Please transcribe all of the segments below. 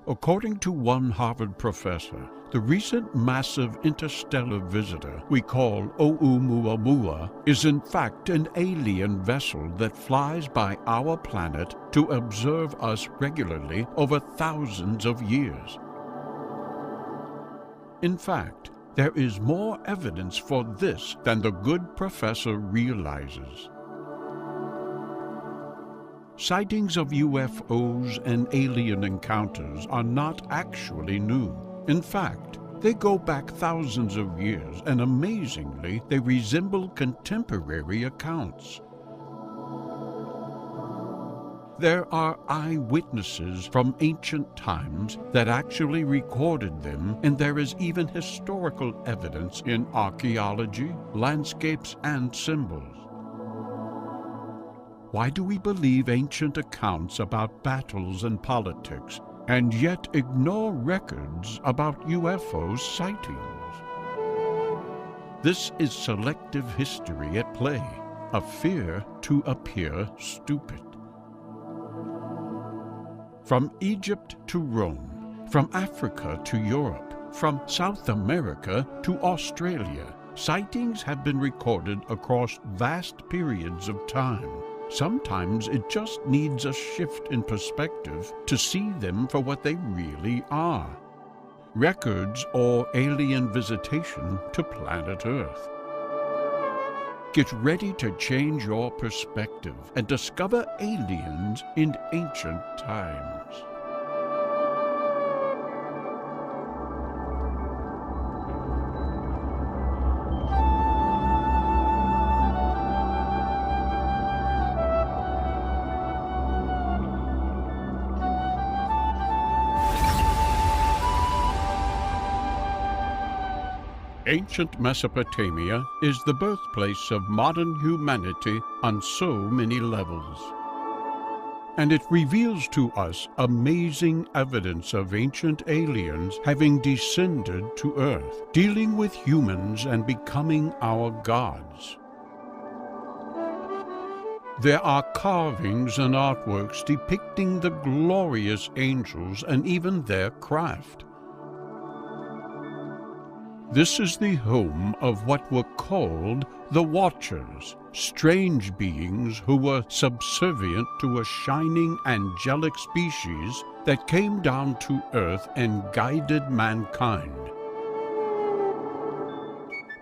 According to one Harvard professor, the recent massive interstellar visitor we call Oumuamua is in fact an alien vessel that flies by our planet to observe us regularly over thousands of years. In fact, there is more evidence for this than the good professor realizes. Sightings of UFOs and alien encounters are not actually new. In fact, they go back thousands of years, and amazingly, they resemble contemporary accounts. There are eyewitnesses from ancient times that actually recorded them, and there is even historical evidence in archaeology, landscapes, and symbols. Why do we believe ancient accounts about battles and politics, and yet ignore records about UFO sightings? This is selective history at play, a fear to appear stupid. From Egypt to Rome, from Africa to Europe, from South America to Australia, sightings have been recorded across vast periods of time. Sometimes it just needs a shift in perspective to see them for what they really are: records or alien visitation to planet Earth. Get ready to change your perspective and discover aliens in ancient times. Ancient Mesopotamia is the birthplace of modern humanity on so many levels. And it reveals to us amazing evidence of ancient aliens having descended to Earth, dealing with humans and becoming our gods. There are carvings and artworks depicting the glorious angels and even their craft. This is the home of what were called the Watchers, strange beings who were subservient to a shining angelic species that came down to Earth and guided mankind.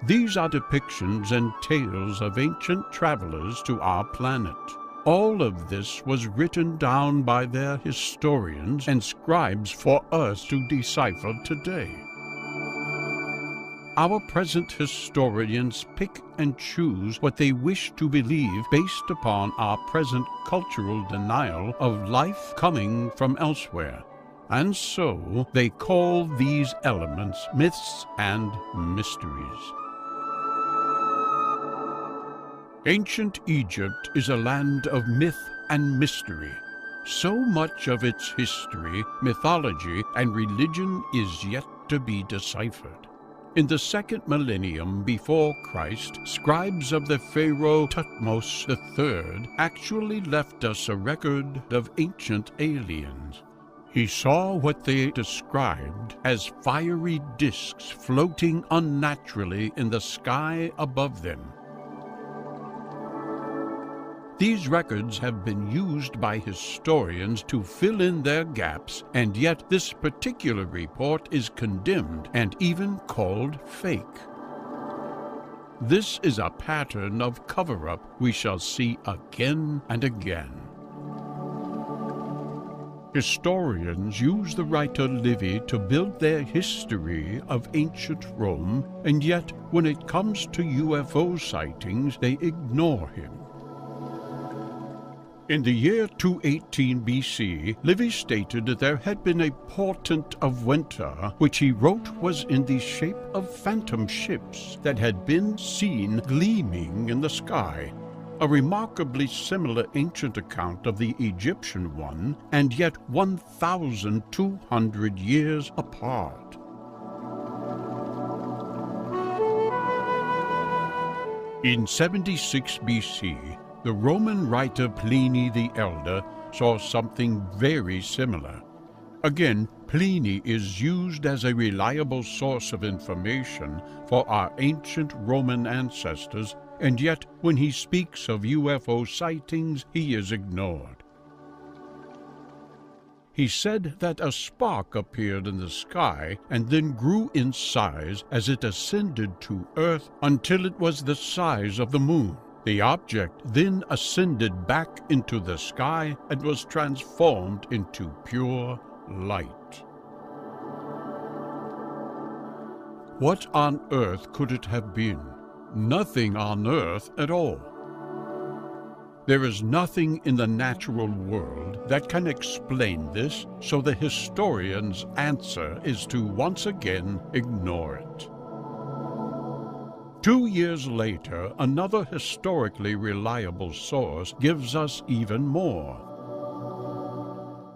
These are depictions and tales of ancient travelers to our planet. All of this was written down by their historians and scribes for us to decipher today. Our present historians pick and choose what they wish to believe based upon our present cultural denial of life coming from elsewhere. And so they call these elements myths and mysteries. Ancient Egypt is a land of myth and mystery. So much of its history, mythology, and religion is yet to be deciphered. In the second millennium before Christ, scribes of the Pharaoh Thutmose III actually left us a record of ancient aliens. He saw what they described as fiery discs floating unnaturally in the sky above them. These records have been used by historians to fill in their gaps, and yet this particular report is condemned and even called fake. This is a pattern of cover-up we shall see again and again. Historians use the writer Livy to build their history of ancient Rome, and yet when it comes to UFO sightings, they ignore him. In the year 218 BC, Livy stated that there had been a portent of winter, which he wrote was in the shape of phantom ships that had been seen gleaming in the sky. A remarkably similar ancient account of the Egyptian one, and yet 1,200 years apart. In 76 BC, the Roman writer Pliny the Elder saw something very similar. Again, Pliny is used as a reliable source of information for our ancient Roman ancestors, and yet when he speaks of UFO sightings, he is ignored. He said that a spark appeared in the sky and then grew in size as it ascended to Earth until it was the size of the moon. The object then ascended back into the sky and was transformed into pure light. What on earth could it have been? Nothing on earth at all. There is nothing in the natural world that can explain this, so the historian's answer is to once again ignore it. 2 years later, another historically reliable source gives us even more.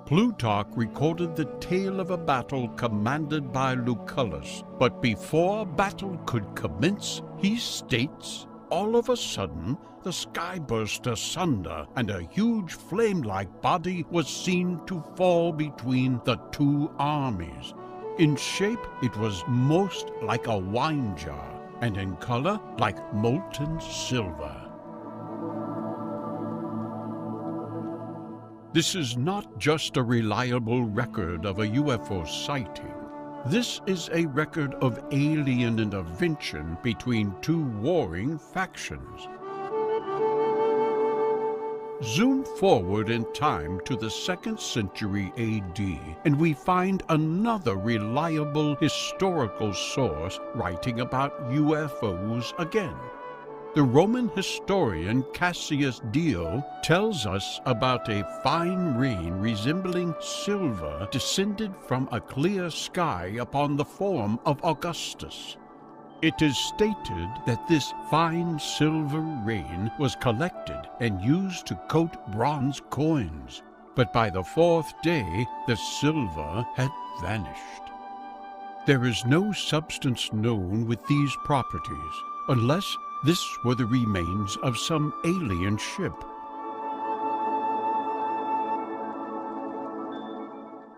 Plutarch recorded the tale of a battle commanded by Lucullus, but before battle could commence, he states, all of a sudden, the sky burst asunder, and a huge flame-like body was seen to fall between the two armies. In shape, it was most like a wine jar, and in color, like molten silver. This is not just a reliable record of a UFO sighting. This is a record of alien intervention between two warring factions. Zoom forward in time to the 2nd century AD, and we find another reliable historical source writing about UFOs again. The Roman historian Cassius Dio tells us about a fine rain resembling silver descended from a clear sky upon the Forum of Augustus. It is stated that this fine silver rain was collected and used to coat bronze coins, but by the 4th day the silver had vanished. There is no substance known with these properties, unless this were the remains of some alien ship.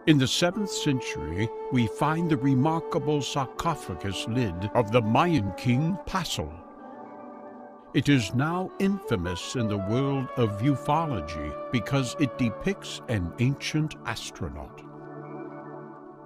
In the 7th century, we find the remarkable sarcophagus lid of the Mayan king Pasul. It is now infamous in the world of ufology because it depicts an ancient astronaut.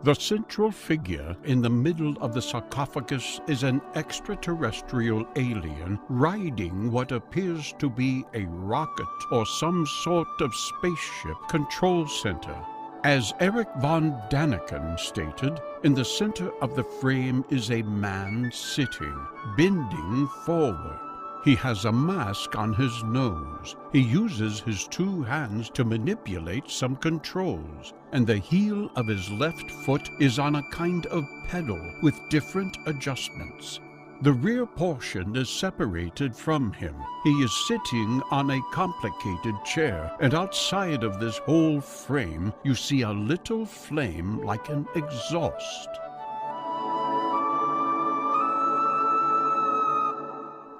The central figure in the middle of the sarcophagus is an extraterrestrial alien riding what appears to be a rocket or some sort of spaceship control center. As Erich von Däniken stated, in the center of the frame is a man sitting, bending forward. He has a mask on his nose. He uses his 2 hands to manipulate some controls, and the heel of his left foot is on a kind of pedal with different adjustments. The rear portion is separated from him. He is sitting on a complicated chair, and outside of this whole frame you see a little flame like an exhaust.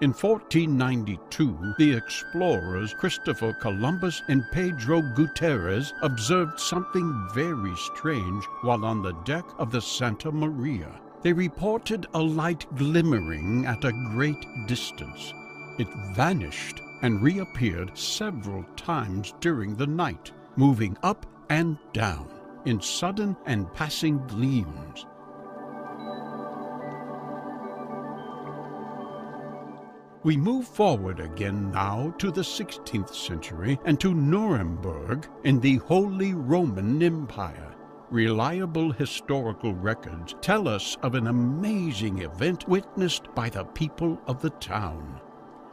In 1492, the explorers Christopher Columbus and Pedro Gutierrez observed something very strange while on the deck of the Santa Maria. They reported a light glimmering at a great distance. It vanished and reappeared several times during the night, moving up and down in sudden and passing gleams. We move forward again now to the 16th century and to Nuremberg in the Holy Roman Empire. Reliable historical records tell us of an amazing event witnessed by the people of the town.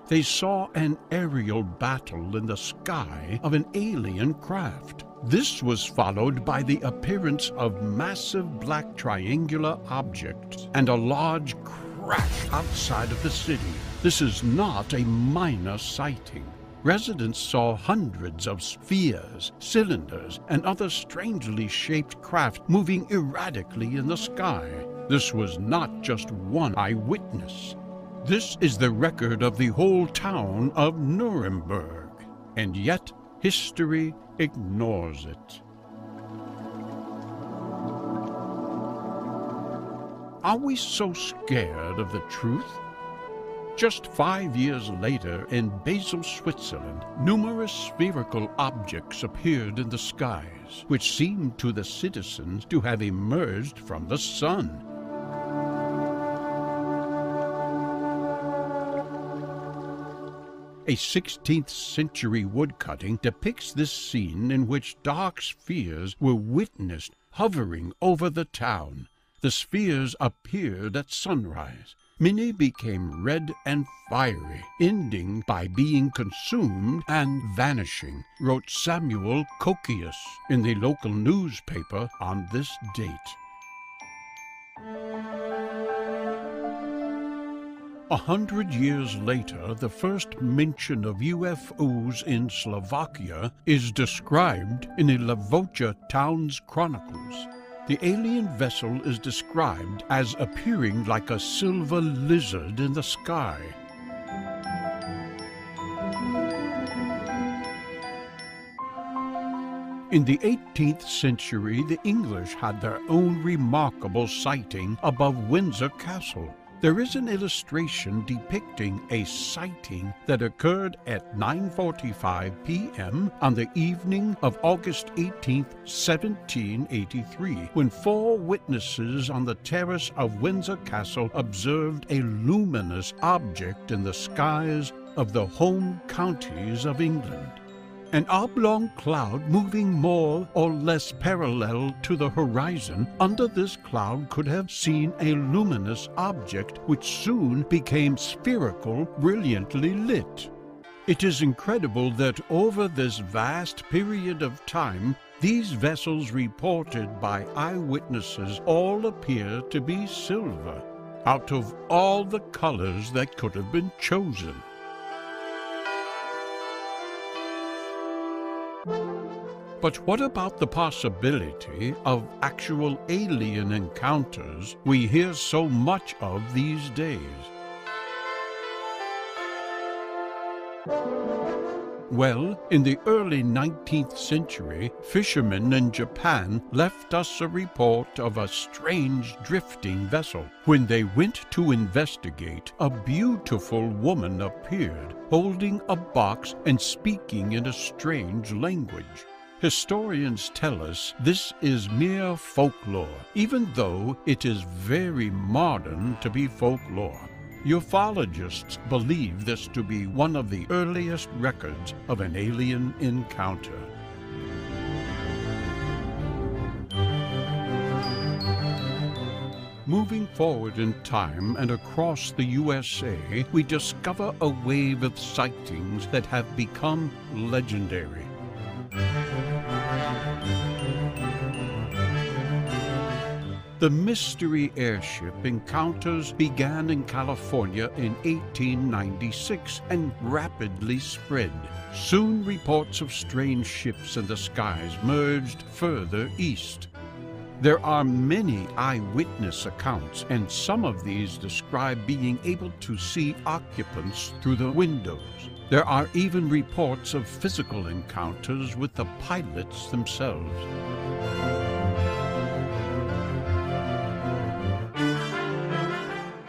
They saw an aerial battle in the sky of an alien craft. This was followed by the appearance of massive black triangular objects and a large crash outside of the city. This is not a minor sighting. Residents saw hundreds of spheres, cylinders, and other strangely shaped craft moving erratically in the sky. This was not just one eyewitness. This is the record of the whole town of Nuremberg, and yet history ignores it. Are we so scared of the truth? Just 5 years later, in Basel, Switzerland, numerous spherical objects appeared in the skies, which seemed to the citizens to have emerged from the sun. A 16th century woodcutting depicts this scene in which dark spheres were witnessed hovering over the town. The spheres appeared at sunrise. Many became red and fiery, ending by being consumed and vanishing, wrote Samuel Coccius in the local newspaper on this date. 100 years later, the first mention of UFOs in Slovakia is described in the Levocha Town's Chronicles. The alien vessel is described as appearing like a silver lizard in the sky. In the 18th century, the English had their own remarkable sighting above Windsor Castle. There is an illustration depicting a sighting that occurred at 9:45 p.m. on the evening of August 18, 1783, when 4 witnesses on the terrace of Windsor Castle observed a luminous object in the skies of the home counties of England. An oblong cloud moving more or less parallel to the horizon. Under this cloud could have seen a luminous object which soon became spherical, brilliantly lit. It is incredible that over this vast period of time, these vessels reported by eyewitnesses all appear to be silver, out of all the colors that could have been chosen. But what about the possibility of actual alien encounters we hear so much of these days? Well, in the early 19th century, fishermen in Japan left us a report of a strange drifting vessel. When they went to investigate, a beautiful woman appeared, holding a box and speaking in a strange language. Historians tell us this is mere folklore, even though it is very modern to be folklore. Ufologists believe this to be one of the earliest records of an alien encounter. Moving forward in time and across the USA, we discover a wave of sightings that have become legendary. The mystery airship encounters began in California in 1896 and rapidly spread. Soon reports of strange ships in the skies merged further east. There are many eyewitness accounts, and some of these describe being able to see occupants through the windows. There are even reports of physical encounters with the pilots themselves.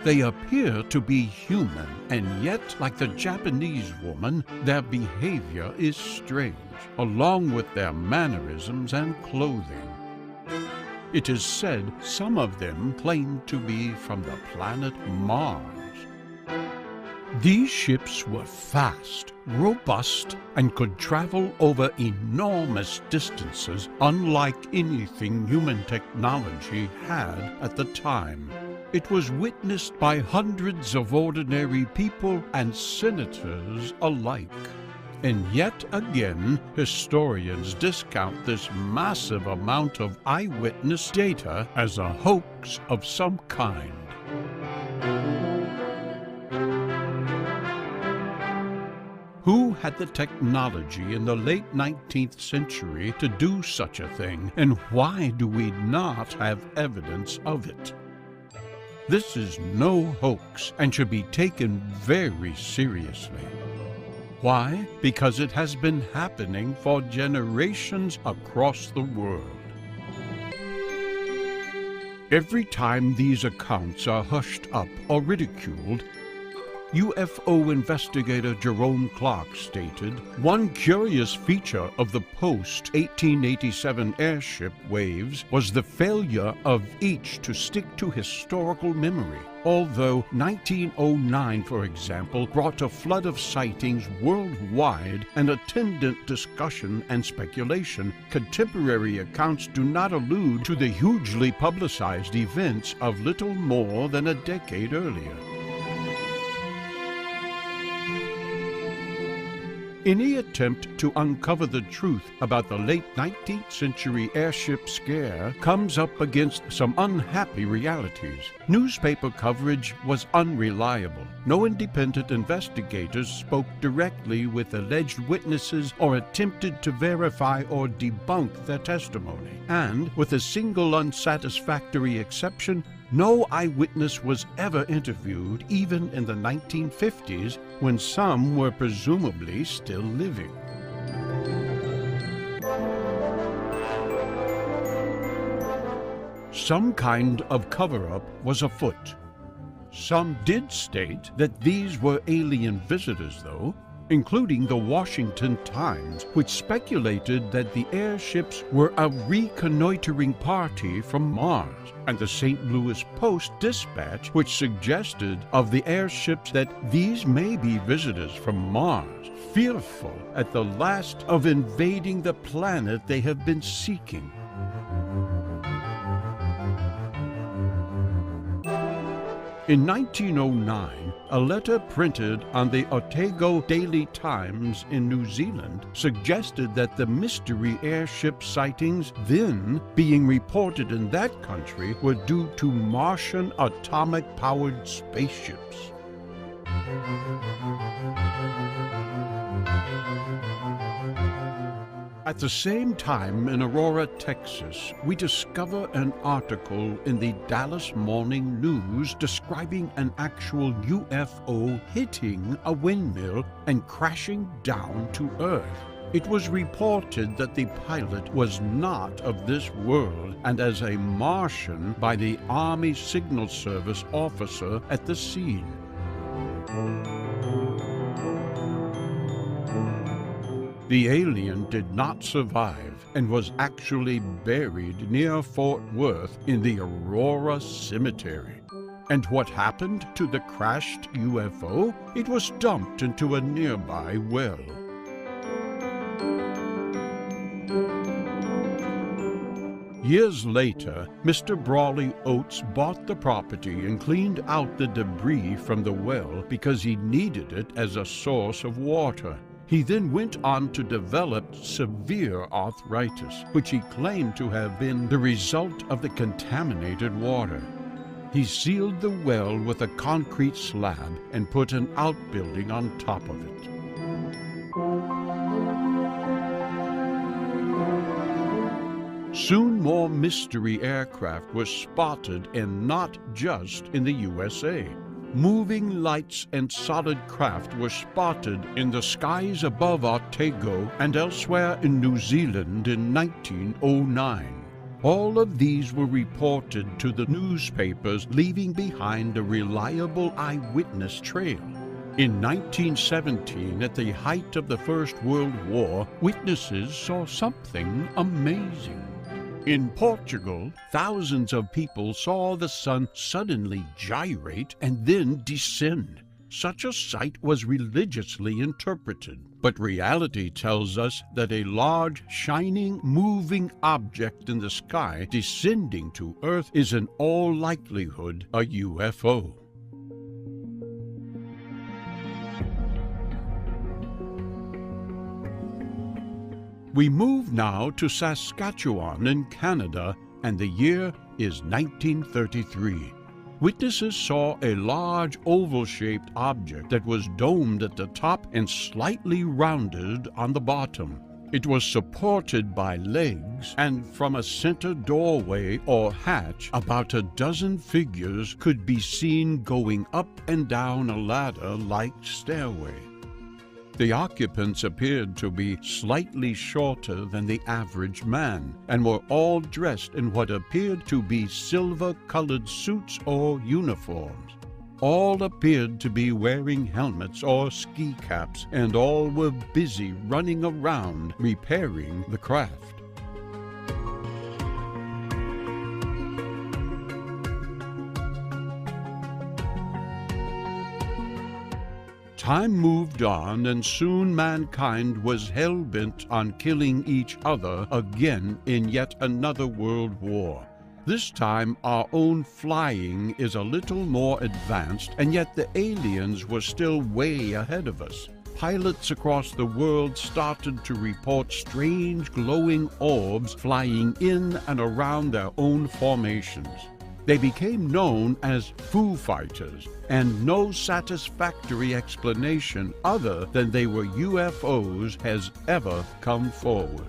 They appear to be human, and yet, like the Japanese woman, their behavior is strange, along with their mannerisms and clothing. It is said some of them claim to be from the planet Mars. These ships were fast, robust, and could travel over enormous distances, unlike anything human technology had at the time. It was witnessed by hundreds of ordinary people and senators alike. And yet again, historians discount this massive amount of eyewitness data as a hoax of some kind. Who had the technology in the late 19th century to do such a thing, and why do we not have evidence of it? This is no hoax and should be taken very seriously. Why? Because it has been happening for generations across the world. Every time these accounts are hushed up or ridiculed, UFO investigator Jerome Clark stated, "One curious feature of the post-1887 airship waves was the failure of each to stick to historical memory. Although 1909, for example, brought a flood of sightings worldwide and attendant discussion and speculation, contemporary accounts do not allude to the hugely publicized events of little more than a decade earlier." Any attempt to uncover the truth about the late 19th century airship scare comes up against some unhappy realities. Newspaper coverage was unreliable. No independent investigators spoke directly with alleged witnesses or attempted to verify or debunk their testimony. And, with a single unsatisfactory exception, no eyewitness was ever interviewed, even in the 1950s, when some were presumably still living. Some kind of cover-up was afoot. Some did state that these were alien visitors, though, including the Washington Times, which speculated that the airships were a reconnoitering party from Mars, and the St. Louis Post-Dispatch, which suggested of the airships that these may be visitors from Mars, fearful at the last of invading the planet they have been seeking. In 1909, a letter printed on the Otago Daily Times in New Zealand suggested that the mystery airship sightings then being reported in that country were due to Martian atomic-powered spaceships. At the same time, in Aurora, Texas, we discover an article in the Dallas Morning News describing an actual UFO hitting a windmill and crashing down to Earth. It was reported that the pilot was not of this world and as a Martian by the Army Signal Service officer at the scene. The alien did not survive and was actually buried near Fort Worth in the Aurora Cemetery. And what happened to the crashed UFO? It was dumped into a nearby well. Years later, Mr. Brawley Oates bought the property and cleaned out the debris from the well because he needed it as a source of water. He then went on to develop severe arthritis, which he claimed to have been the result of the contaminated water. He sealed the well with a concrete slab and put an outbuilding on top of it. Soon more mystery aircraft were spotted, and not just in the USA. Moving lights and solid craft were spotted in the skies above Otago and elsewhere in New Zealand in 1909. All of these were reported to the newspapers, leaving behind a reliable eyewitness trail. In 1917, at the height of the First World War, witnesses saw something amazing. In Portugal, thousands of people saw the sun suddenly gyrate and then descend. Such a sight was religiously interpreted, but reality tells us that a large, shining, moving object in the sky descending to Earth is in all likelihood a UFO. We move now to Saskatchewan in Canada, and the year is 1933. Witnesses saw a large oval-shaped object that was domed at the top and slightly rounded on the bottom. It was supported by legs, and from a center doorway or hatch, about a dozen figures could be seen going up and down a ladder-like stairway. The occupants appeared to be slightly shorter than the average man, and were all dressed in what appeared to be silver-colored suits or uniforms. All appeared to be wearing helmets or ski caps, and all were busy running around repairing the craft. Time moved on, and soon mankind was hell-bent on killing each other again in yet another world war. This time our own flying is a little more advanced, and yet the aliens were still way ahead of us. Pilots across the world started to report strange glowing orbs flying in and around their own formations. They became known as Foo Fighters, and no satisfactory explanation other than they were UFOs has ever come forward.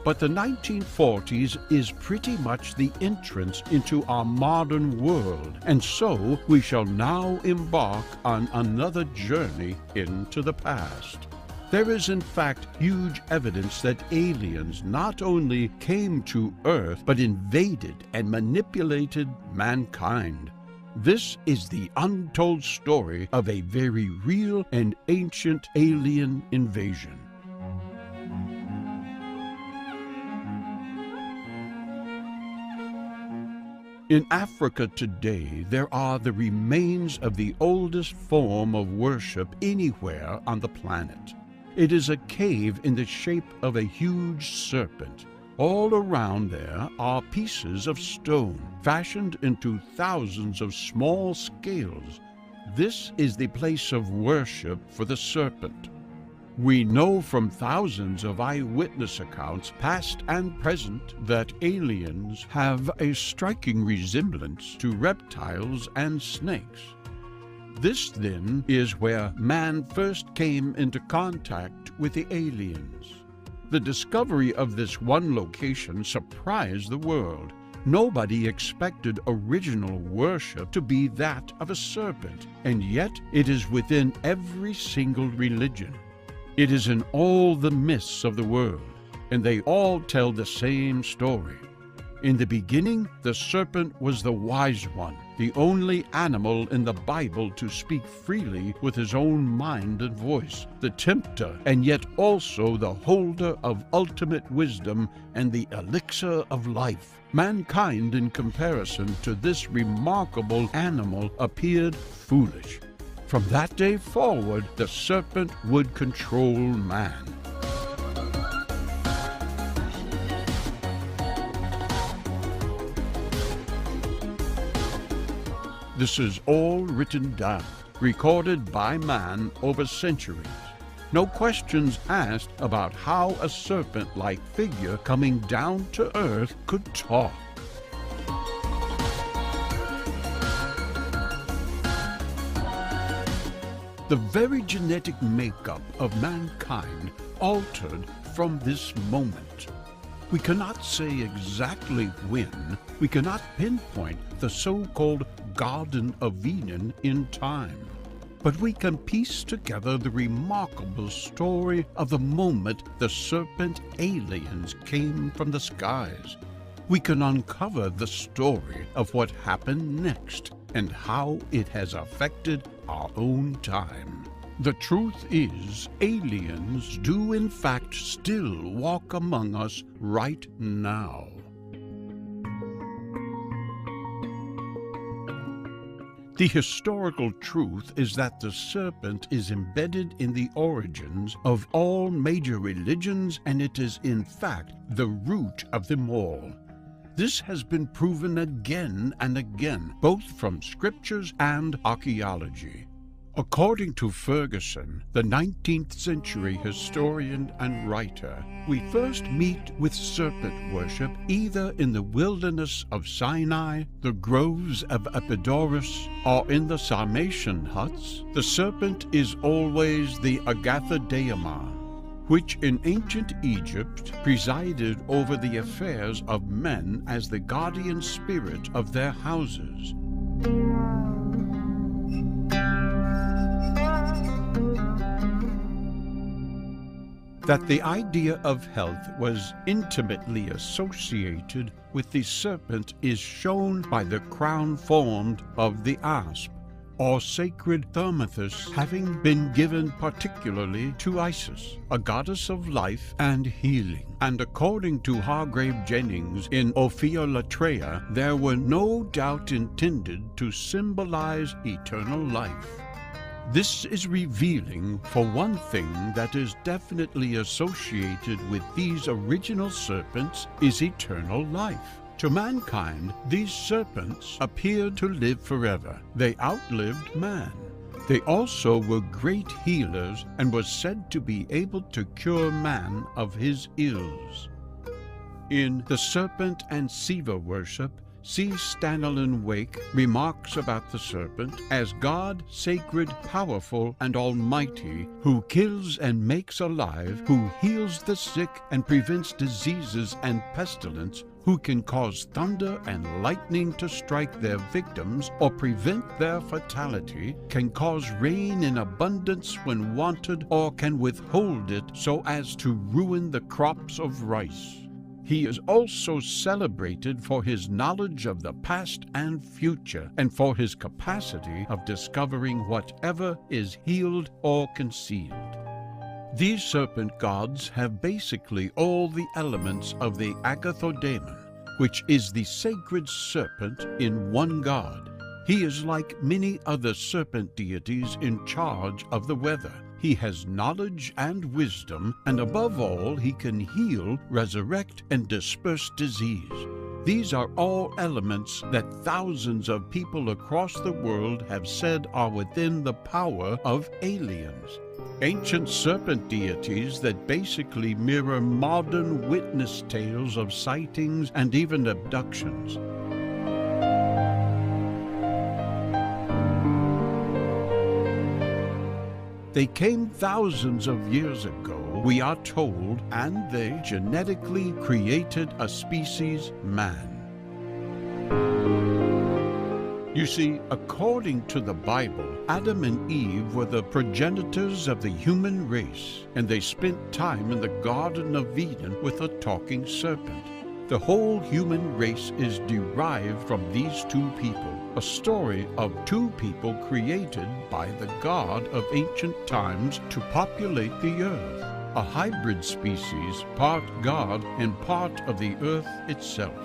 But the 1940s is pretty much the entrance into our modern world, and so we shall now embark on another journey into the past. There is in fact huge evidence that aliens not only came to Earth, but invaded and manipulated mankind. This is the untold story of a very real and ancient alien invasion. In Africa today, there are the remains of the oldest form of worship anywhere on the planet. It is a cave in the shape of a huge serpent. All around there are pieces of stone, fashioned into thousands of small scales. This is the place of worship for the serpent. We know from thousands of eyewitness accounts, past and present, that aliens have a striking resemblance to reptiles and snakes. This, then, is where man first came into contact with the aliens. The discovery of this one location surprised the world. Nobody expected original worship to be that of a serpent, and yet it is within every single religion. It is in all the myths of the world, and they all tell the same story. In the beginning, the serpent was the wise one, the only animal in the Bible to speak freely with his own mind and voice, the tempter, and yet also the holder of ultimate wisdom and the elixir of life. Mankind, in comparison to this remarkable animal, appeared foolish. From that day forward, the serpent would control man. This is all written down, recorded by man over centuries. No questions asked about how a serpent-like figure coming down to earth could talk. The very genetic makeup of mankind altered from this moment. We cannot say exactly when, we cannot pinpoint the so-called Garden of Eden in time. But we can piece together the remarkable story of the moment the serpent aliens came from the skies. We can uncover the story of what happened next and how it has affected our own time. The truth is, aliens do in fact still walk among us right now. The historical truth is that the serpent is embedded in the origins of all major religions, and it is in fact the root of them all. This has been proven again and again, both from scriptures and archaeology. According to Ferguson, the 19th century historian and writer, we first meet with serpent worship either in the wilderness of Sinai, the groves of Epidaurus, or in the Sarmatian huts. The serpent is always the Agatha Daima. which in ancient Egypt presided over the affairs of men as the guardian spirit of their houses. That the idea of health was intimately associated with the serpent is shown by the crown formed of the asp, or sacred thermithus, having been given particularly to Isis, a goddess of life and healing. And according to Hargrave Jennings in Ophiolatreia, there were no doubt intended to symbolize eternal life. This is revealing, for one thing, that is definitely associated with these original serpents is eternal life. To mankind, these serpents appeared to live forever. They outlived man. They also were great healers and was said to be able to cure man of his ills. In The Serpent and Siva Worship, C. Stanley Wake remarks about the serpent as God, sacred, powerful, and almighty, who kills and makes alive, who heals the sick and prevents diseases and pestilence, who can cause thunder and lightning to strike their victims or prevent their fatality, can cause rain in abundance when wanted, or can withhold it so as to ruin the crops of rice. He is also celebrated for his knowledge of the past and future, and for his capacity of discovering whatever is healed or concealed. These serpent gods have basically all the elements of the Agathodemon, which is the sacred serpent in one god. He is like many other serpent deities in charge of the weather. He has knowledge and wisdom, and above all, he can heal, resurrect, and disperse disease. These are all elements that thousands of people across the world have said are within the power of aliens. Ancient serpent deities that basically mirror modern witness tales of sightings and even abductions. They came thousands of years ago, we are told, and they genetically created a species, man. You see, according to the Bible, Adam and Eve were the progenitors of the human race, and they spent time in the Garden of Eden with a talking serpent. The whole human race is derived from these two people, a story of two people created by the God of ancient times to populate the earth, a hybrid species, part God and part of the earth itself.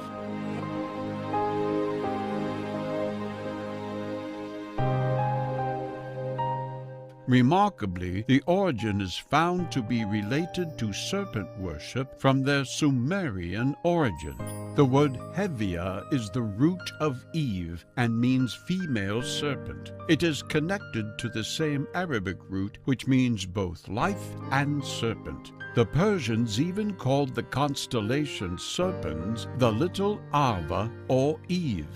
Remarkably, the origin is found to be related to serpent worship from their Sumerian origin. The word Hevia is the root of Eve and means female serpent. It is connected to the same Arabic root which means both life and serpent. The Persians even called the constellation Serpens the little Ava or Eve.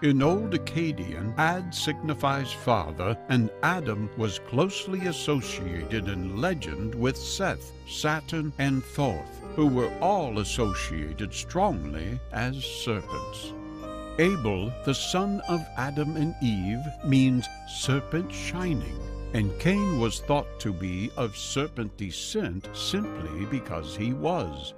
In Old Akkadian, Ad signifies father, and Adam was closely associated in legend with Seth, Saturn, and Thoth, who were all associated strongly as serpents. Abel, the son of Adam and Eve, means serpent shining, and Cain was thought to be of serpent descent simply because he was.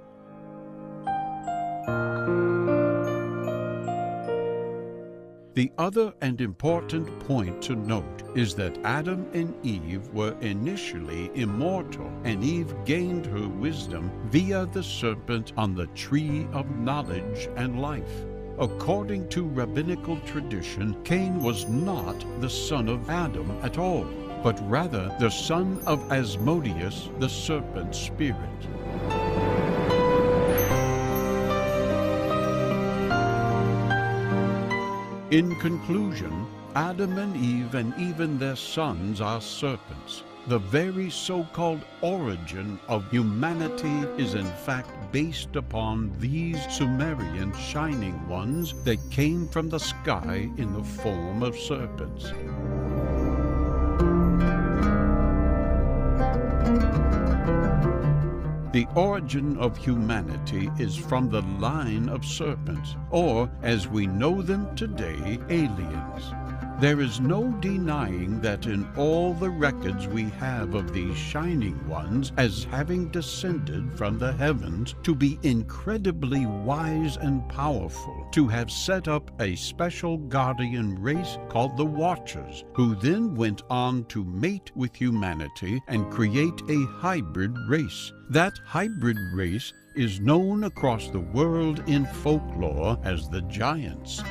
The other and important point to note is that Adam and Eve were initially immortal, and Eve gained her wisdom via the serpent on the tree of knowledge and life. According to rabbinical tradition, Cain was not the son of Adam at all, but rather the son of Asmodeus, the serpent spirit. In conclusion, Adam and Eve and even their sons are serpents. The very so-called origin of humanity is in fact based upon these Sumerian shining ones that came from the sky in the form of serpents. The origin of humanity is from the line of serpents, or, as we know them today, aliens. There is no denying that in all the records we have of these shining ones as having descended from the heavens to be incredibly wise and powerful, to have set up a special guardian race called the Watchers, who then went on to mate with humanity and create a hybrid race. That hybrid race is known across the world in folklore as the Giants.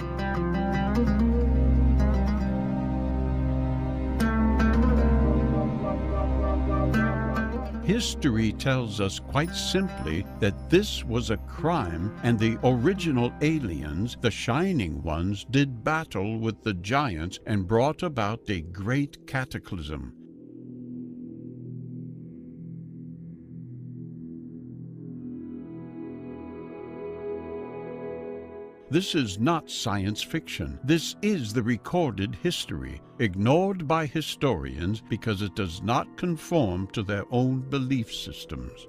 History tells us quite simply that this was a crime, and the original aliens, the Shining Ones, did battle with the giants and brought about a great cataclysm. This is not science fiction. This is the recorded history, ignored by historians because it does not conform to their own belief systems.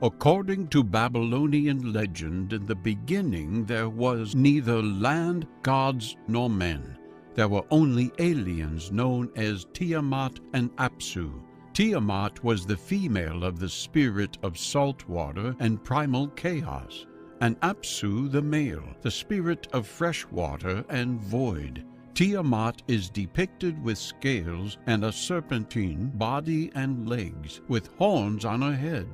According to Babylonian legend, in the beginning there was neither land, gods, nor men. There were only aliens known as Tiamat and Apsu. Tiamat was the female of the spirit of salt water and primal chaos, and Apsu the male, the spirit of fresh water and void. Tiamat is depicted with scales and a serpentine body and legs, with horns on her head.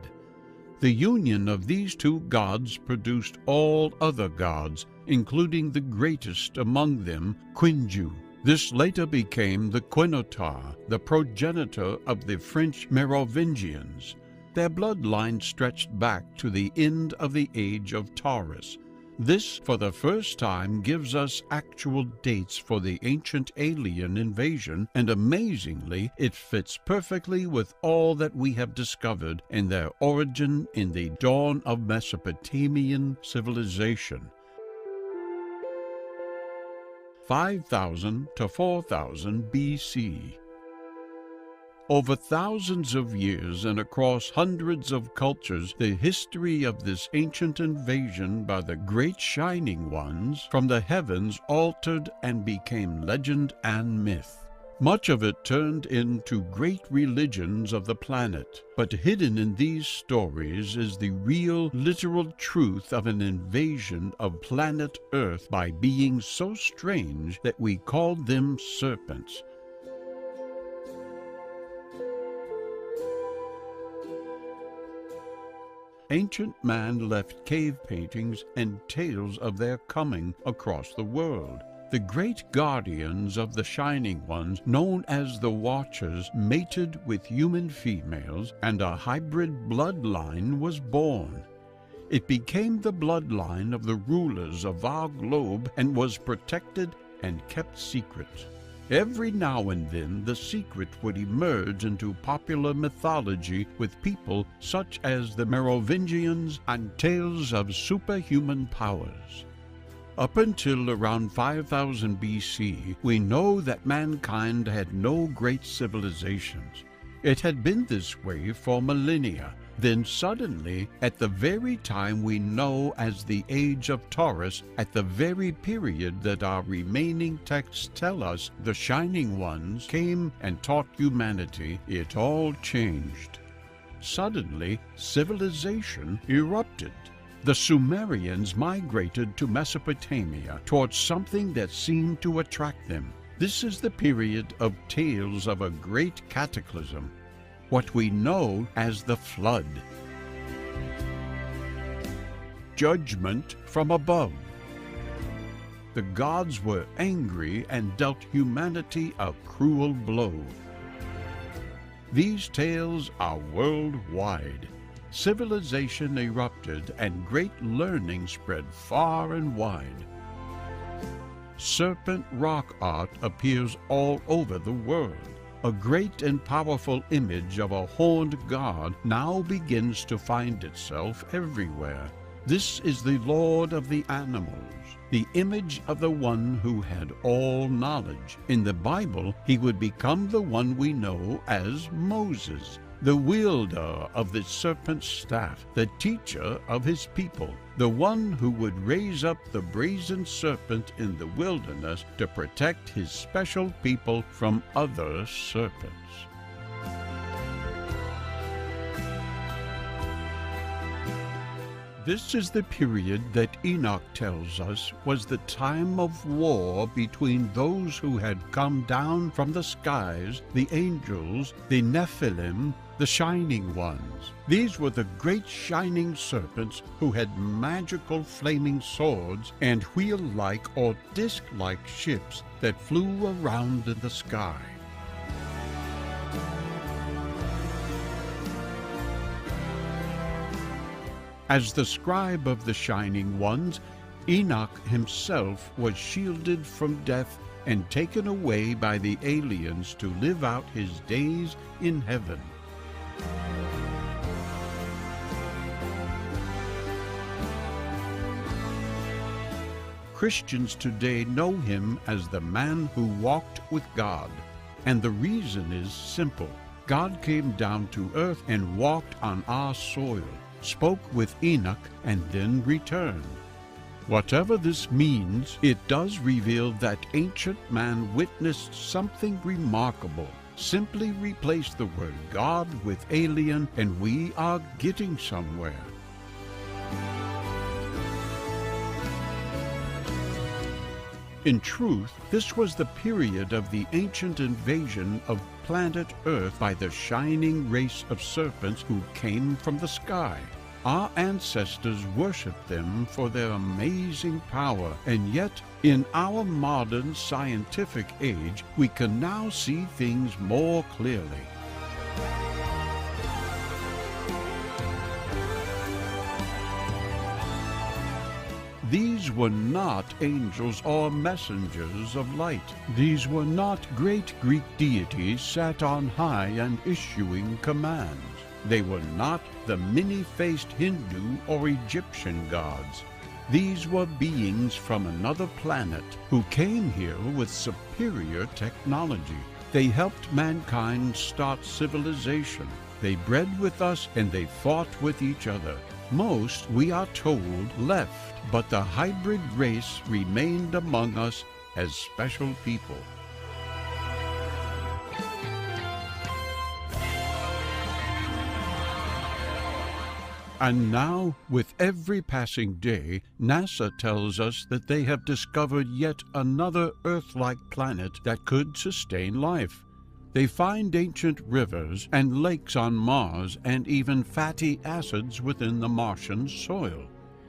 The union of these two gods produced all other gods, including the greatest among them, Quinju. This later became the Quinotar, the progenitor of the French Merovingians. Their bloodline stretched back to the end of the age of Taurus. This, for the first time, gives us actual dates for the ancient alien invasion, and amazingly, it fits perfectly with all that we have discovered in their origin in the dawn of Mesopotamian civilization. 5000 to 4000 BC. Over thousands of years and across hundreds of cultures, the history of this ancient invasion by the great Shining Ones from the heavens altered and became legend and myth. Much of it turned into great religions of the planet, but hidden in these stories is the real, literal truth of an invasion of planet Earth by beings so strange that we called them serpents. Ancient man left cave paintings and tales of their coming across the world. The great guardians of the Shining Ones, known as the Watchers, mated with human females, and a hybrid bloodline was born. It became the bloodline of the rulers of our globe and was protected and kept secret. Every now and then the secret would emerge into popular mythology with people such as the Merovingians and tales of superhuman powers. Up until around 5000 BC, we know that mankind had no great civilizations. It had been this way for millennia. Then suddenly, at the very time we know as the Age of Taurus, at the very period that our remaining texts tell us the Shining Ones came and taught humanity, it all changed. Suddenly, civilization erupted. The Sumerians migrated to Mesopotamia towards something that seemed to attract them. This is the period of tales of a great cataclysm, what we know as the Flood. Judgment from above. The gods were angry and dealt humanity a cruel blow. These tales are worldwide. Civilization erupted and great learning spread far and wide. Serpent rock art appears all over the world. A great and powerful image of a horned god now begins to find itself everywhere. This is the Lord of the animals, the image of the one who had all knowledge. In the Bible, he would become the one we know as Moses. the wielder of the serpent's staff, the teacher of his people, the one who would raise up the brazen serpent in the wilderness to protect his special people from other serpents. This is the period that Enoch tells us was the time of war between those who had come down from the skies, the angels, the Nephilim, the shining ones. These were the great shining serpents who had magical flaming swords and wheel-like or disc-like ships that flew around in the sky. As the scribe of the shining ones, Enoch himself was shielded from death and taken away by the aliens to live out his days in heaven. Christians today know him as the man who walked with God, and the reason is simple. God came down to earth and walked on our soil, spoke with Enoch, and then returned. Whatever this means, it does reveal that ancient man witnessed something remarkable. Simply replace the word God with alien, and we are getting somewhere. In truth, this was the period of the ancient invasion of planet Earth by the shining race of serpents who came from the sky. Our ancestors worshipped them for their amazing power, and yet, in our modern scientific age, we can now see things more clearly. These were not angels or messengers of light. These were not great Greek deities sat on high and issuing commands. They were not the many-faced Hindu or Egyptian gods. These were beings from another planet who came here with superior technology. They helped mankind start civilization. They bred with us and they fought with each other. Most, we are told, left, but the hybrid race remained among us as special people. And now, with every passing day, NASA tells us that they have discovered yet another Earth-like planet that could sustain life. They find ancient rivers and lakes on Mars and even fatty acids within the Martian soil.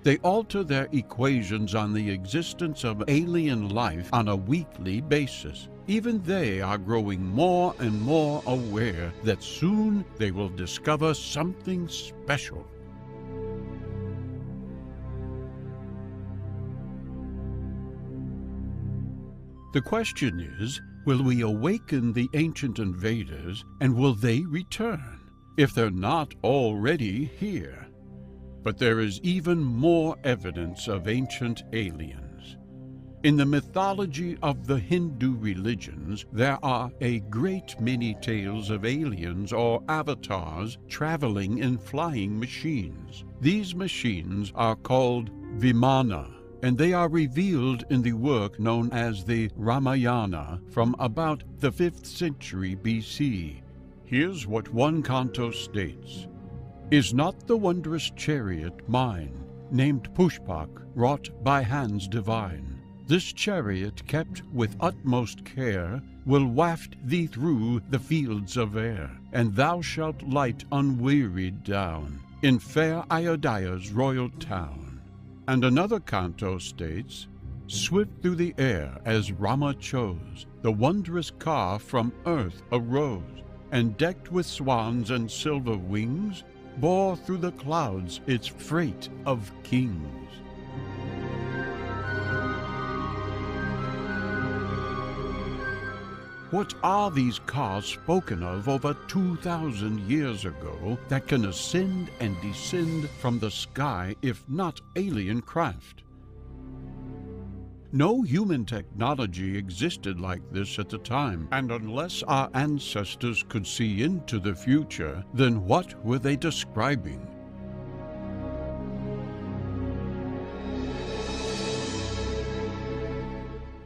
They alter their equations on the existence of alien life on a weekly basis. Even they are growing more and more aware that soon they will discover something special. The question is, will we awaken the ancient invaders, and will they return, if they're not already here? But there is even more evidence of ancient aliens. In the mythology of the Hindu religions, there are a great many tales of aliens or avatars traveling in flying machines. These machines are called Vimana, and they are revealed in the work known as the Ramayana from about the 5th century BC. Here's what one canto states: "Is not the wondrous chariot mine, named Pushpak, wrought by hands divine? This chariot, kept with utmost care, will waft thee through the fields of air, and thou shalt light unwearied down in fair Ayodhya's royal town." And another canto states, "Swift through the air as Rama chose, the wondrous car from earth arose, and decked with swans and silver wings, bore through the clouds its freight of kings." What are these cars spoken of over 2,000 years ago that can ascend and descend from the sky if not alien craft? No human technology existed like this at the time, and unless our ancestors could see into the future, then what were they describing?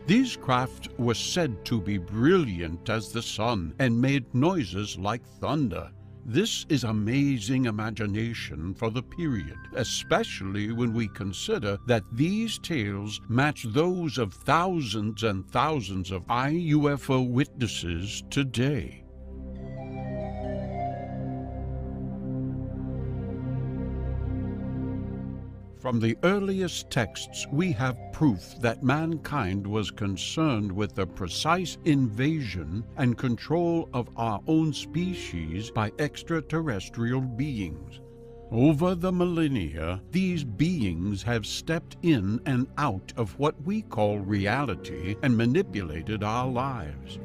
These craft were said to be brilliant as the sun and made noises like thunder. This is amazing imagination for the period, especially when we consider that these tales match those of thousands and thousands of UFO witnesses today. From the earliest texts, we have proof that mankind was concerned with the precise invasion and control of our own species by extraterrestrial beings. Over the millennia, these beings have stepped in and out of what we call reality and manipulated our lives.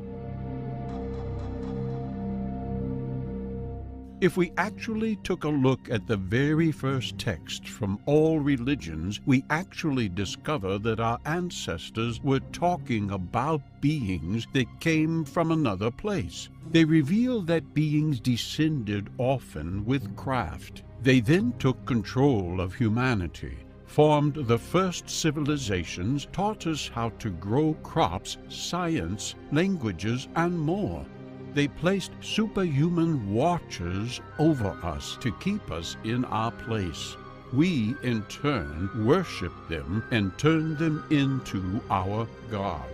If we actually took a look at the very first text from all religions, we actually discover that our ancestors were talking about beings that came from another place. They reveal that beings descended often with craft. They then took control of humanity, formed the first civilizations, taught us how to grow crops, science, languages, and more. They placed superhuman watchers over us to keep us in our place. We, in turn, worshiped them and turned them into our gods.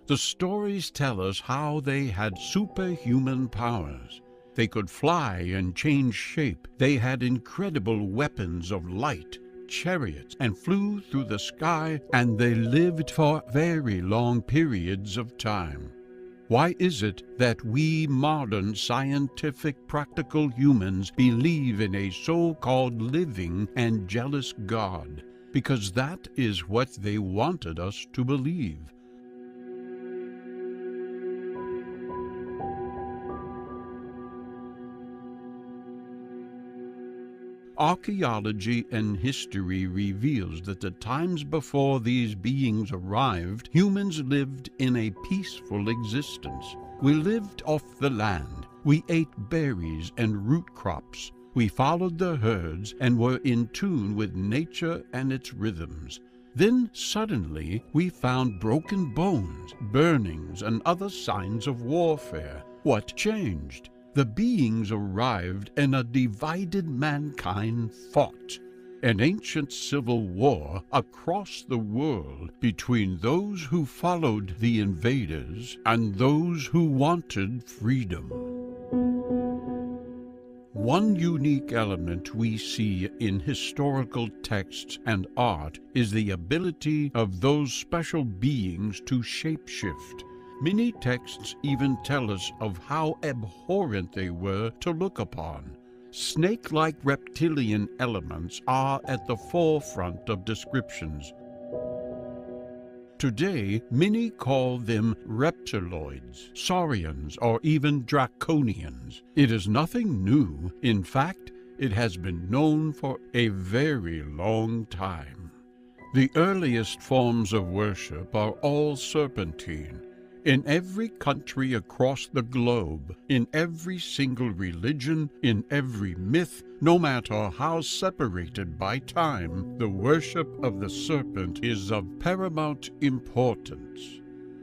The stories tell us how they had superhuman powers. They could fly and change shape. They had incredible weapons of light, chariots, and flew through the sky, and they lived for very long periods of time. Why is it that we modern scientific practical humans believe in a so-called living and jealous God? Because that is what they wanted us to believe. Archaeology and history reveals that the times before these beings arrived, humans lived in a peaceful existence. We lived off the land. We ate berries and root crops. We followed the herds and were in tune with nature and its rhythms. Then suddenly we found broken bones, burnings, and other signs of warfare. What changed? The beings arrived and a divided mankind fought. An ancient civil war across the world between those who followed the invaders and those who wanted freedom. One unique element we see in historical texts and art is the ability of those special beings to shapeshift. Many texts even tell us of how abhorrent they were to look upon. Snake-like reptilian elements are at the forefront of descriptions. Today, many call them reptiloids, saurians, or even draconians. It is nothing new. In fact, it has been known for a very long time. The earliest forms of worship are all serpentine. In every country across the globe, in every single religion, in every myth, no matter how separated by time, the worship of the serpent is of paramount importance.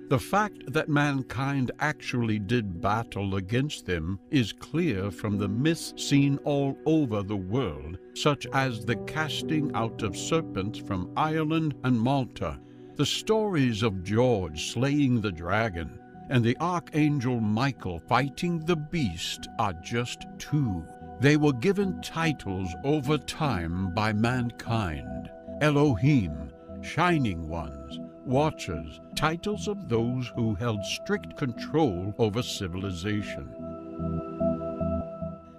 The fact that mankind actually did battle against them is clear from the myths seen all over the world, such as the casting out of serpents from Ireland and Malta, the stories of George slaying the dragon, and the archangel Michael fighting the beast are just two. They were given titles over time by mankind: Elohim, Shining Ones, Watchers, titles of those who held strict control over civilization.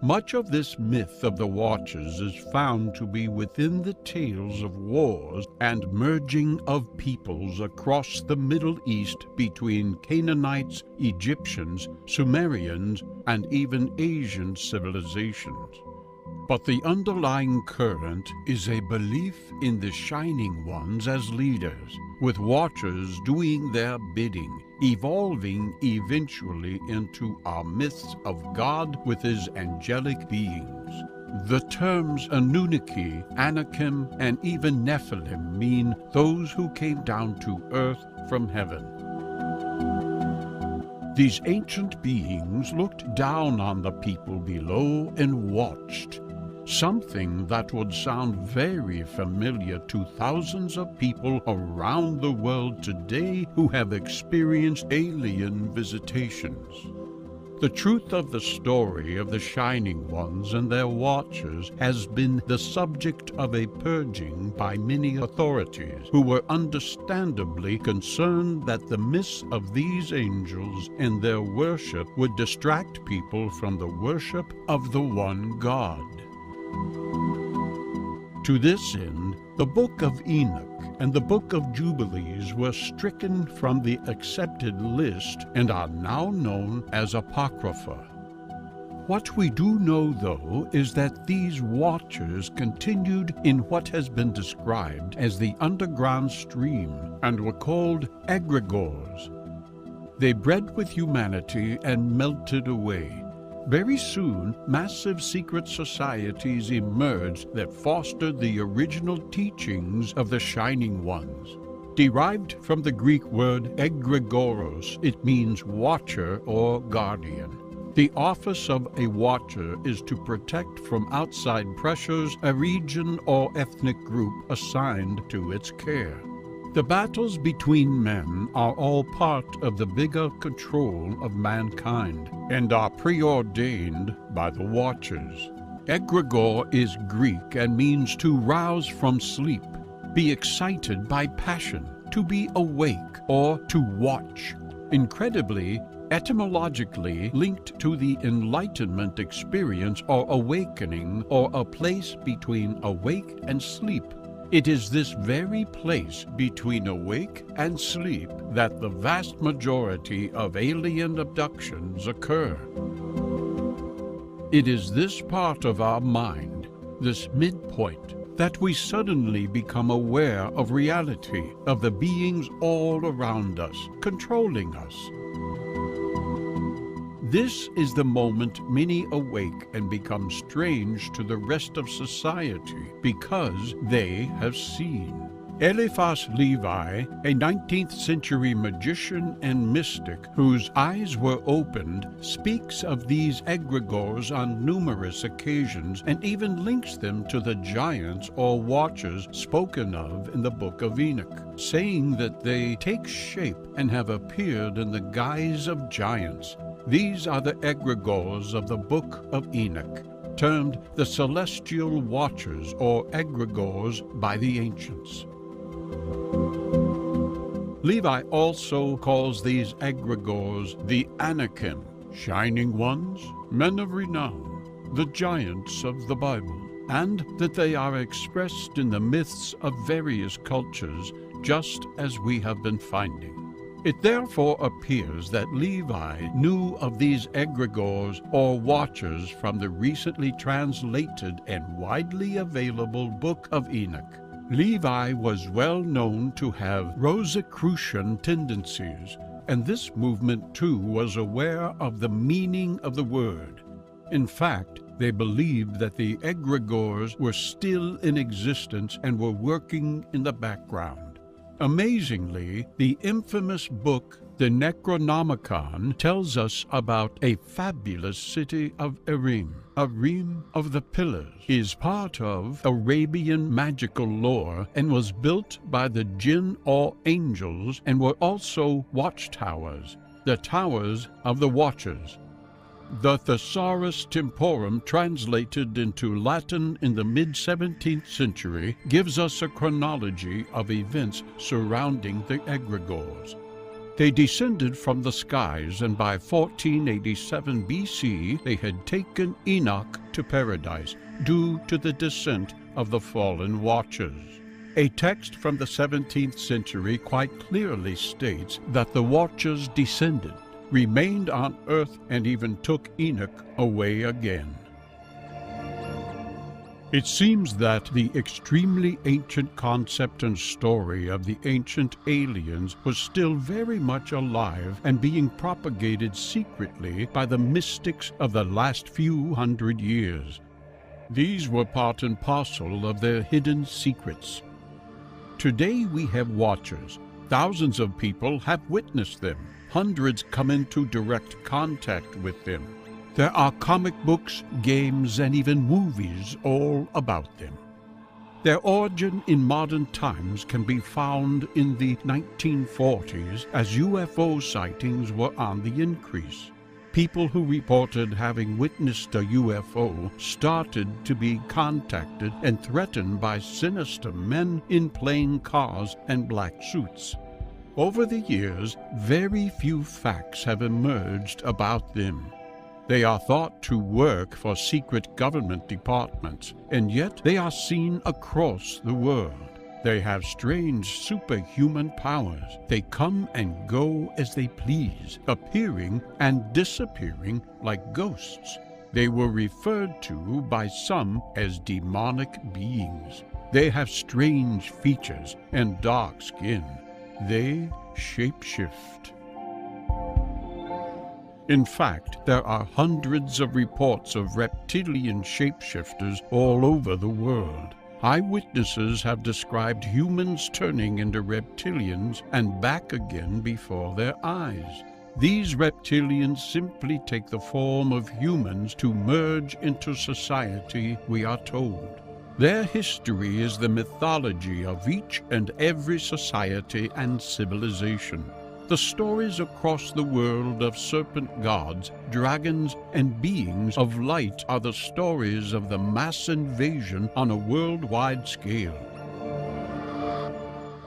Much of this myth of the Watchers is found to be within the tales of wars and merging of peoples across the Middle East between Canaanites, Egyptians, Sumerians, and even Asian civilizations. But the underlying current is a belief in the Shining Ones as leaders, with watchers doing their bidding, evolving eventually into our myths of God with his angelic beings. The terms Anunnaki, Anakim, and even Nephilim mean those who came down to earth from heaven. These ancient beings looked down on the people below and watched. Something that would sound very familiar to thousands of people around the world today who have experienced alien visitations. The truth of the story of the Shining Ones and their watchers has been the subject of a purging by many authorities who were understandably concerned that the myths of these angels and their worship would distract people from the worship of the one God. To this end, the Book of Enoch and the Book of Jubilees were stricken from the accepted list and are now known as Apocrypha. What we do know, though, is that these watchers continued in what has been described as the underground stream and were called egregores. They bred with humanity and melted away. Very soon, massive secret societies emerged that fostered the original teachings of the Shining Ones. Derived from the Greek word egregoros, it means watcher or guardian. The office of a watcher is to protect from outside pressures a region or ethnic group assigned to its care. The battles between men are all part of the bigger control of mankind and are preordained by the watchers. Egregore is Greek and means to rouse from sleep, be excited by passion, to be awake, or to watch. Incredibly, etymologically linked to the Enlightenment experience or awakening, or a place between awake and sleep. It is this very place between awake and sleep that the vast majority of alien abductions occur. It is this part of our mind, this midpoint, that we suddenly become aware of reality, of the beings all around us, controlling us. This is the moment many awake and become strange to the rest of society because they have seen. Eliphas Levi, a 19th century magician and mystic whose eyes were opened, speaks of these egregores on numerous occasions and even links them to the giants or watchers spoken of in the Book of Enoch, saying that they take shape and have appeared in the guise of giants. These are the egregores of the Book of Enoch, termed the Celestial Watchers or egregores by the ancients. Levi also calls these egregores the Anakim, Shining Ones, men of renown, the giants of the Bible, and that they are expressed in the myths of various cultures, just as we have been finding. It therefore appears that Levi knew of these egregores or watchers from the recently translated and widely available Book of Enoch. Levi was well known to have Rosicrucian tendencies, and this movement too was aware of the meaning of the word. In fact, they believed that the egregores were still in existence and were working in the background. Amazingly, the infamous book, the Necronomicon, tells us about a fabulous city of Erim. Erim of the Pillars is part of Arabian magical lore and was built by the jinn or angels and were also watchtowers, the towers of the watchers. The Thesaurus Temporum, translated into Latin in the mid-17th century, gives us a chronology of events surrounding the egregores. They descended from the skies, and by 1487 BC they had taken Enoch to paradise, due to the descent of the fallen watchers. A text from the 17th century quite clearly states that the watchers descended, remained on earth, and even took Enoch away again. It seems that the extremely ancient concept and story of the ancient aliens was still very much alive and being propagated secretly by the mystics of the last few hundred years. These were part and parcel of their hidden secrets. Today we have watchers. Thousands of people have witnessed them. Hundreds come into direct contact with them. There are comic books, games, and even movies all about them. Their origin in modern times can be found in the 1940s as UFO sightings were on the increase. People who reported having witnessed a UFO started to be contacted and threatened by sinister men in plain cars and black suits. Over the years, very few facts have emerged about them. They are thought to work for secret government departments, and yet they are seen across the world. They have strange superhuman powers. They come and go as they please, appearing and disappearing like ghosts. They were referred to by some as demonic beings. They have strange features and dark skin. They shapeshift. In fact, there are hundreds of reports of reptilian shapeshifters all over the world. Eyewitnesses have described humans turning into reptilians and back again before their eyes. These reptilians simply take the form of humans to merge into society, we are told. Their history is the mythology of each and every society and civilization. The stories across the world of serpent gods, dragons, and beings of light are the stories of the mass invasion on a worldwide scale.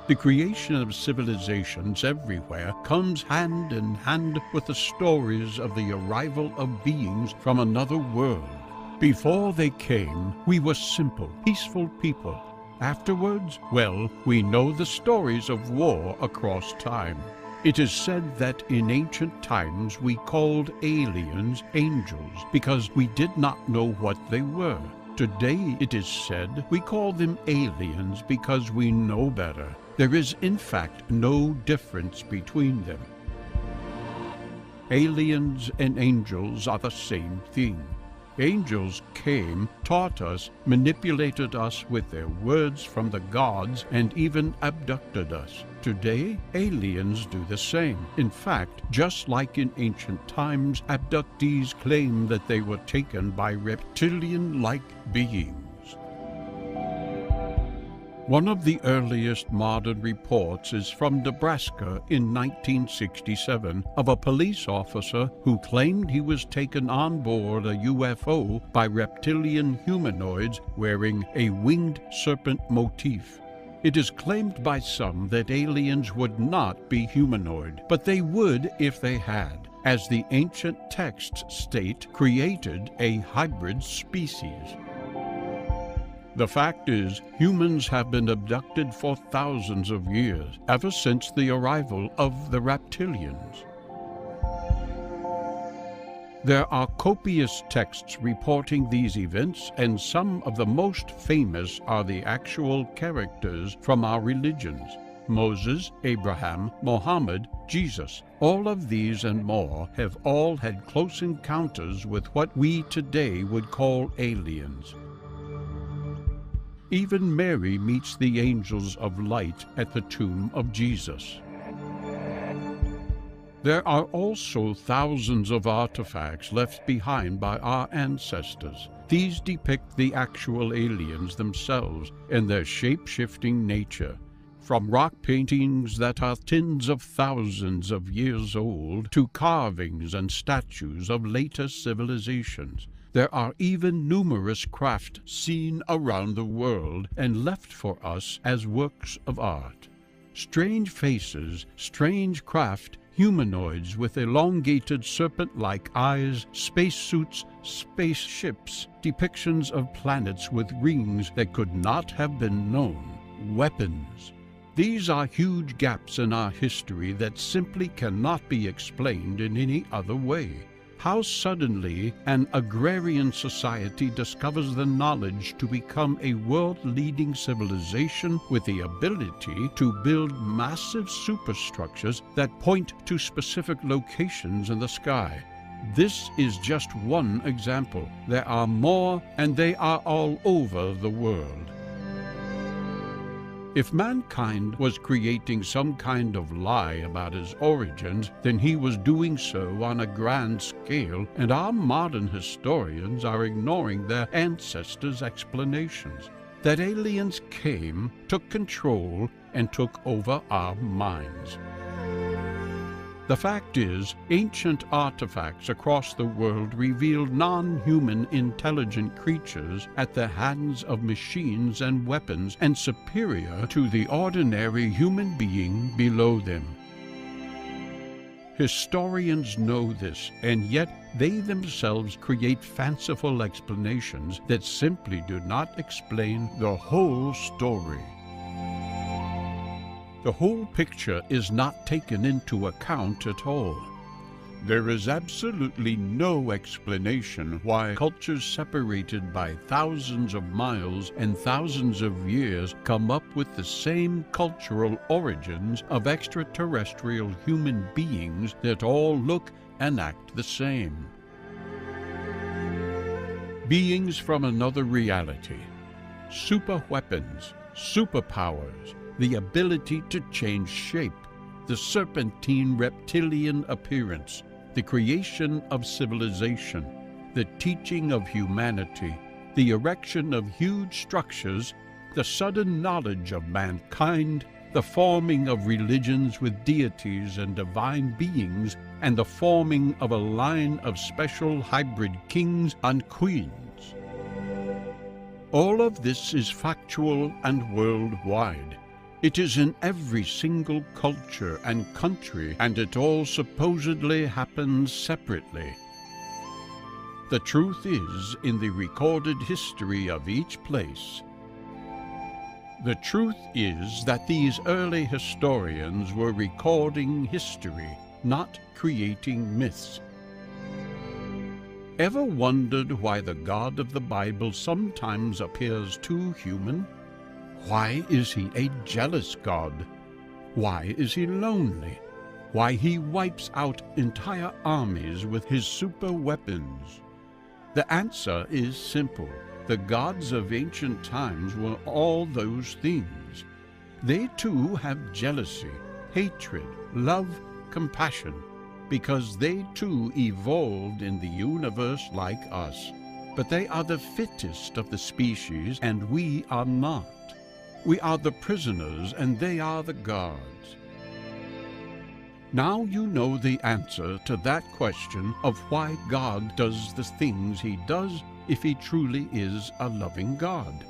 The creation of civilizations everywhere comes hand in hand with the stories of the arrival of beings from another world. Before they came, we were simple, peaceful people. Afterwards, well, we know the stories of war across time. It is said that in ancient times we called aliens angels because we did not know what they were. Today it is said we call them aliens because we know better. There is in fact no difference between them. Aliens and angels are the same thing. Angels came, taught us, manipulated us with their words from the gods, and even abducted us. Today, aliens do the same. In fact, just like in ancient times, abductees claim that they were taken by reptilian-like beings. One of the earliest modern reports is from Nebraska in 1967 of a police officer who claimed he was taken on board a UFO by reptilian humanoids wearing a winged serpent motif. It is claimed by some that aliens would not be humanoid, but they would if they had, as the ancient texts state, created a hybrid species. The fact is, humans have been abducted for thousands of years, ever since the arrival of the reptilians. There are copious texts reporting these events, and some of the most famous are the actual characters from our religions: Moses, Abraham, Mohammed, Jesus. All of these and more have all had close encounters with what we today would call aliens. Even Mary meets the angels of light at the tomb of Jesus. There are also thousands of artifacts left behind by our ancestors. These depict the actual aliens themselves and their shape-shifting nature. From rock paintings that are tens of thousands of years old to carvings and statues of later civilizations. There are even numerous crafts seen around the world and left for us as works of art. Strange faces, strange craft, humanoids with elongated serpent-like eyes, spacesuits, spaceships, depictions of planets with rings that could not have been known, weapons. These are huge gaps in our history that simply cannot be explained in any other way. how suddenly an agrarian society discovers the knowledge to become a world-leading civilization with the ability to build massive superstructures that point to specific locations in the sky. This is just one example. There are more, and they are all over the world. If mankind was creating some kind of lie about his origins, then he was doing so on a grand scale, and our modern historians are ignoring their ancestors' explanations. That aliens came, took control, and took over our minds. The fact is, ancient artifacts across the world revealed non-human intelligent creatures at the hands of machines and weapons, and superior to the ordinary human being below them. Historians know this, and yet they themselves create fanciful explanations that simply do not explain the whole story. The whole picture is not taken into account at all. There is absolutely no explanation why cultures separated by thousands of miles and thousands of years come up with the same cultural origins of extraterrestrial human beings that all look and act the same. Beings from another reality, super weapons, superpowers, the ability to change shape, the serpentine reptilian appearance, the creation of civilization, the teaching of humanity, the erection of huge structures, the sudden knowledge of mankind, the forming of religions with deities and divine beings, and the forming of a line of special hybrid kings and queens. All of this is factual and worldwide. It is in every single culture and country, and it all supposedly happens separately. The truth is in the recorded history of each place. The truth is that these early historians were recording history, not creating myths. Ever wondered why the God of the Bible sometimes appears too human? Why is he a jealous God? Why is he lonely? Why he wipes out entire armies with his super weapons? The answer is simple. The gods of ancient times were all those things. They too have jealousy, hatred, love, compassion, because they too evolved in the universe like us. But they are the fittest of the species, and we are not. We are the prisoners, and they are the guards. Now you know the answer to that question of why God does the things he does if he truly is a loving God.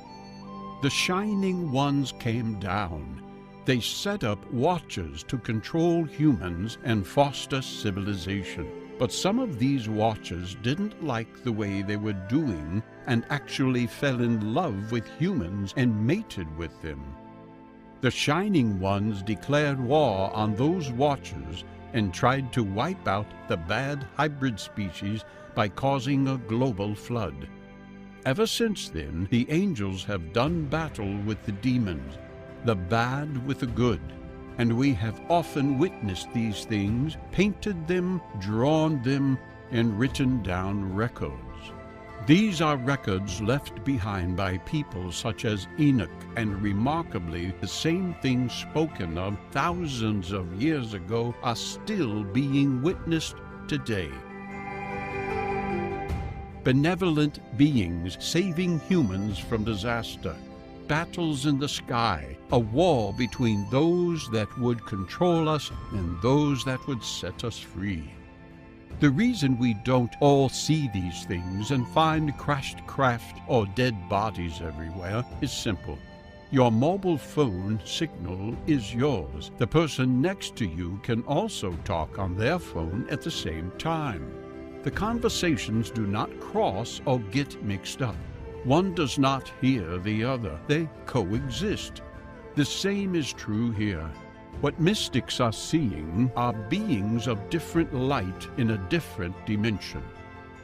The Shining Ones came down. They set up watchers to control humans and foster civilization. But some of these watchers didn't like the way they were doing and actually fell in love with humans and mated with them. The Shining Ones declared war on those watchers and tried to wipe out the bad hybrid species by causing a global flood. Ever since then, the angels have done battle with the demons, the bad with the good, and we have often witnessed these things, painted them, drawn them, and written down records. These are records left behind by people such as Enoch, and remarkably, the same things spoken of thousands of years ago are still being witnessed today. Benevolent beings saving humans from disaster, battles in the sky, a war between those that would control us and those that would set us free. The reason we don't all see these things and find crashed craft or dead bodies everywhere is simple. Your mobile phone signal is yours. The person next to you can also talk on their phone at the same time. The conversations do not cross or get mixed up. One does not hear the other. They coexist. The same is true here. What mystics are seeing are beings of different light in a different dimension.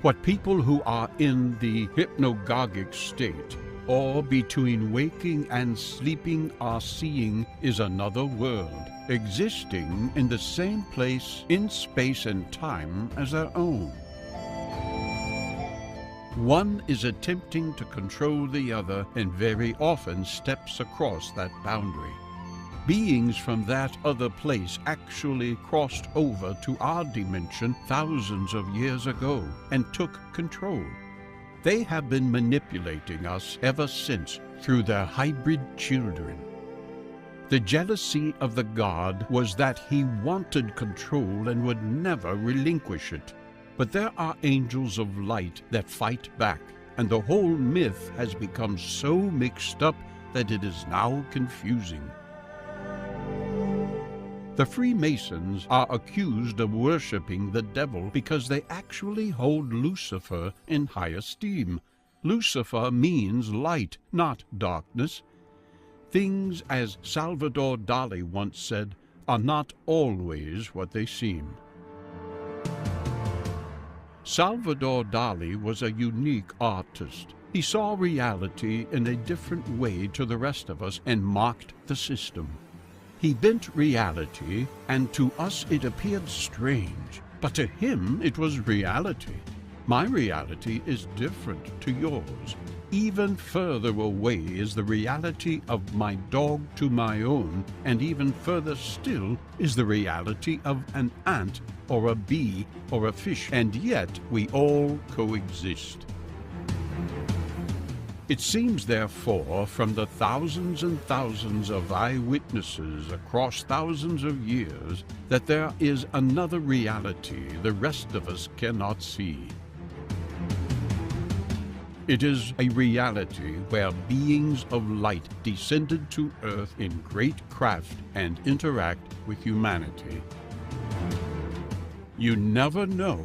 What people who are in the hypnagogic state, or between waking and sleeping, are seeing is another world, existing in the same place in space and time as our own. One is attempting to control the other and very often steps across that boundary. Beings from that other place actually crossed over to our dimension thousands of years ago and took control. They have been manipulating us ever since through their hybrid children. The jealousy of the god was that he wanted control and would never relinquish it. But there are angels of light that fight back, and the whole myth has become so mixed up that it is now confusing. The Freemasons are accused of worshiping the devil because they actually hold Lucifer in high esteem. Lucifer means light, not darkness. Things, as Salvador Dali once said, are not always what they seem. Salvador Dali was a unique artist. He saw reality in a different way to the rest of us and mocked the system. He bent reality, and to us it appeared strange, but to him it was reality. My reality is different to yours. Even further away is the reality of my dog to my own, and even further still is the reality of an ant or a bee or a fish, and yet we all coexist. It seems, therefore, from the thousands and thousands of eyewitnesses across thousands of years, that there is another reality the rest of us cannot see. It is a reality where beings of light descended to earth in great craft and interact with humanity. You never know.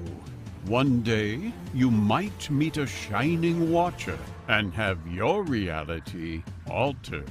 One day, you might meet a shining watcher and have your reality altered.